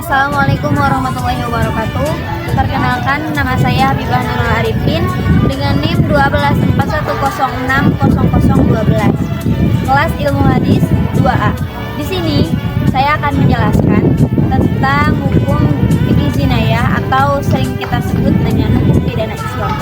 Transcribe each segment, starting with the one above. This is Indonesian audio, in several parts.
Assalamualaikum warahmatullahi wabarakatuh. Perkenalkan, nama saya Habibah Nurul Arifin dengan NIM 1241060012. Kelas Ilmu Hadis 2A. Di sini saya akan menjelaskan tentang hukum fikih jinayah atau sering kita sebut dengan hukum pidana Islam.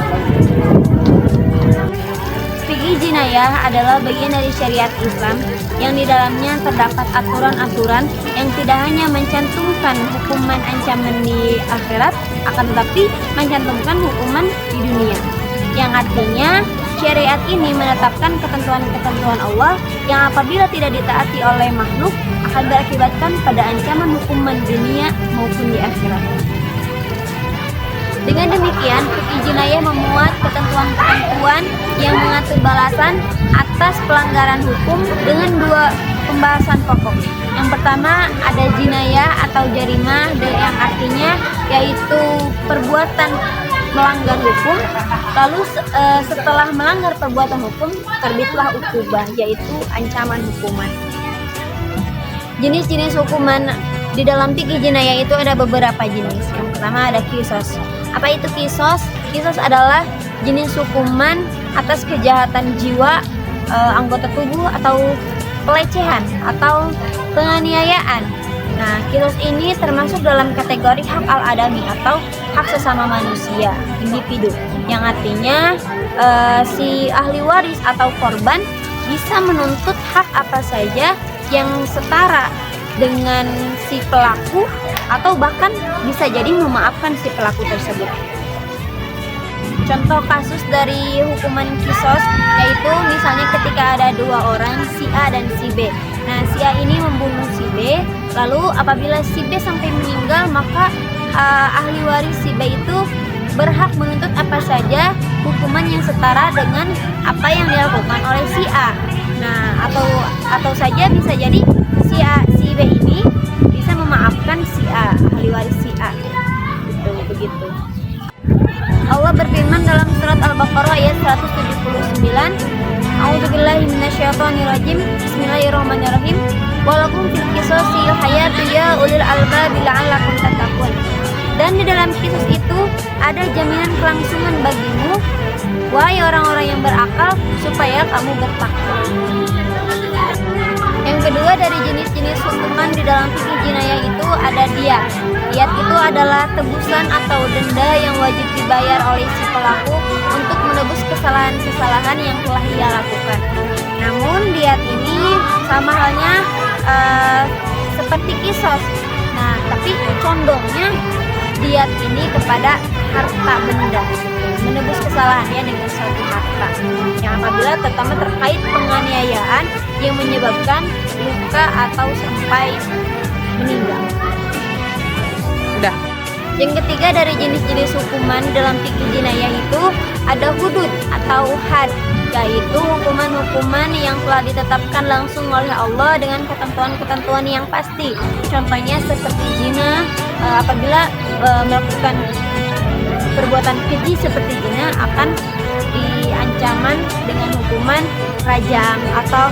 Fikih jinayah adalah bagian dari syariat Islam yang di dalamnya terdapat aturan-aturan yang tidak hanya mencantumkan hukuman ancaman di akhirat, akan tetapi mencantumkan hukuman di dunia. Yang artinya syariat ini menetapkan ketentuan-ketentuan Allah yang apabila tidak ditaati oleh makhluk akan berakibatkan pada ancaman hukuman dunia maupun di akhirat. Dengan demikian, fikih jinayah memuat ketentuan-ketentuan yang mengatur balasan atas pelanggaran hukum dengan dua pembahasan pokok. Yang pertama ada jinayah atau jarimah yang artinya yaitu perbuatan melanggar hukum. Lalu setelah melanggar perbuatan hukum terbitlah ukubah, yaitu ancaman hukuman. Jenis-jenis hukuman di dalam fikih jinayah itu ada beberapa jenis. Yang pertama ada qisas. Apa itu qisas? Qisas adalah jenis hukuman atas kejahatan jiwa, anggota tubuh atau pelecehan atau penganiayaan. Nah, qisas ini termasuk dalam kategori hak al-adami atau hak sesama manusia, individu. Yang artinya si ahli waris atau korban bisa menuntut hak apa saja yang setara dengan si pelaku atau bahkan bisa jadi memaafkan si pelaku tersebut. Contoh kasus dari hukuman qisas yaitu misalnya ketika ada dua orang, si A dan si B. Nah, si A ini membunuh si B, lalu apabila si B sampai meninggal maka ahli waris si B itu berhak menuntut apa saja hukuman yang setara dengan apa yang dilakukan oleh si A. Nah, atau saja bisa jadi si B ini bisa memaafkan si A, ahli waris si A. Begitu. Allah berfirman dalam surat Al-Baqarah ayat 179, A'udzubillahi minasyaitonirrajim. Bismillahirrahmanirrahim. Walakum fil qisasil hayatu ya ulil albab la'allakum tattaqun. Dan di dalam kisos itu ada jaminan kelangsungan bagimu, wahai orang-orang yang berakal, supaya kamu bertakwa. Yang kedua dari jenis-jenis hukuman di dalam fikih jinayah itu ada diyat. Diyat itu adalah tebusan atau denda yang wajib dibayar oleh si pelaku untuk menebus kesalahan-kesalahan yang telah ia lakukan. Namun diyat ini sama halnya seperti qisas. Nah, tapi condongnya diyat ini kepada harta benda, menebus kesalahannya dengan suatu harta yang apabila terutama terkait penganiayaan yang menyebabkan luka atau sampai meninggal. Udah. Yang ketiga dari jenis-jenis hukuman dalam fikih jinayah itu ada hudud atau had, yaitu hukuman-hukuman yang telah ditetapkan langsung oleh Allah dengan ketentuan-ketentuan yang pasti. Contohnya seperti zina, apabila melakukan perbuatan keji seperti zina akan diancaman dengan hukuman rajam, atau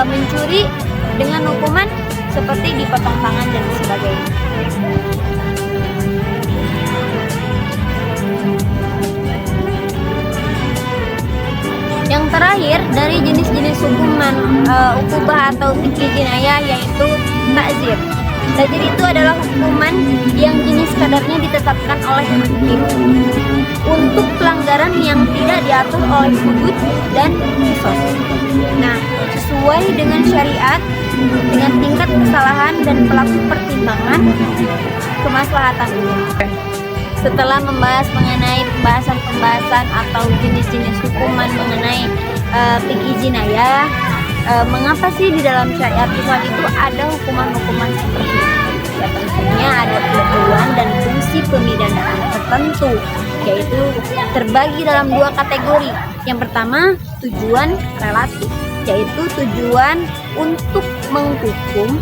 mencuri dengan hukuman seperti dipotong tangan dan sebagainya. Yang terakhir dari jenis-jenis hukuman ukubah atau fikih jinayah yaitu ta'zir. Ta'zir itu adalah hukuman yang jenis kadarnya ditetapkan oleh hakim untuk pelanggaran yang tidak diatur oleh hudud dan qisas. Nah, sesuai dengan syariat, dengan tingkat kesalahan dan pelaku pertimbangan kemaslahatan umum. Setelah membahas mengenai pembahasan atau jenis-jenis hukuman mengenai fikih jinayah, mengapa sih di dalam syariat Islam itu ada hukuman-hukuman seperti itu? Ya tentunya ada tujuan dan fungsi pemidanaan tertentu, yaitu terbagi dalam dua kategori. Yang pertama tujuan relatif, yaitu tujuan untuk menghukum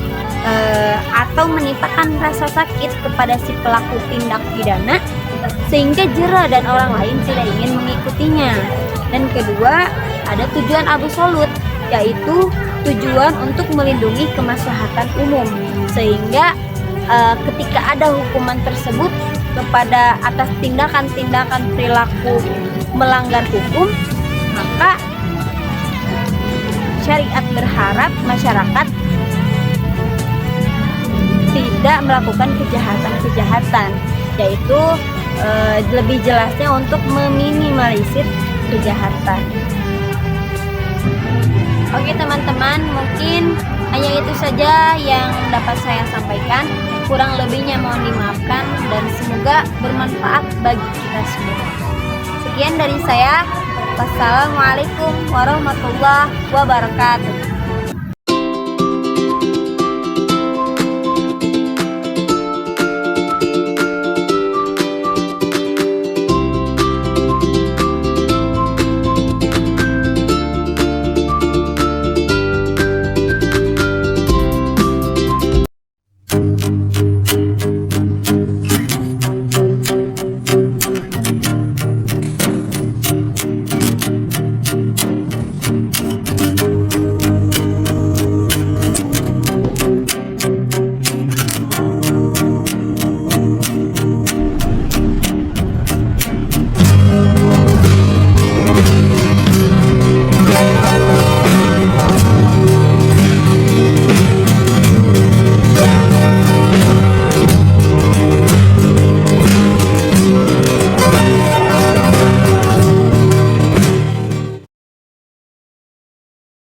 atau menimpakan rasa sakit kepada si pelaku tindak pidana sehingga jera dan orang lain tidak ingin mengikutinya. Dan kedua ada tujuan absolut, yaitu tujuan untuk melindungi kemaslahatan umum sehingga ketika ada hukuman tersebut kepada atas tindakan-tindakan perilaku melanggar hukum, maka syariat berharap masyarakat tidak melakukan kejahatan-kejahatan, yaitu lebih jelasnya untuk meminimalisir kejahatan. Oke teman-teman, mungkin hanya itu saja yang dapat saya sampaikan. Kurang lebihnya mohon dimaafkan dan semoga bermanfaat bagi kita semua. Sekian dari saya. Wassalamualaikum warahmatullahi wabarakatuh.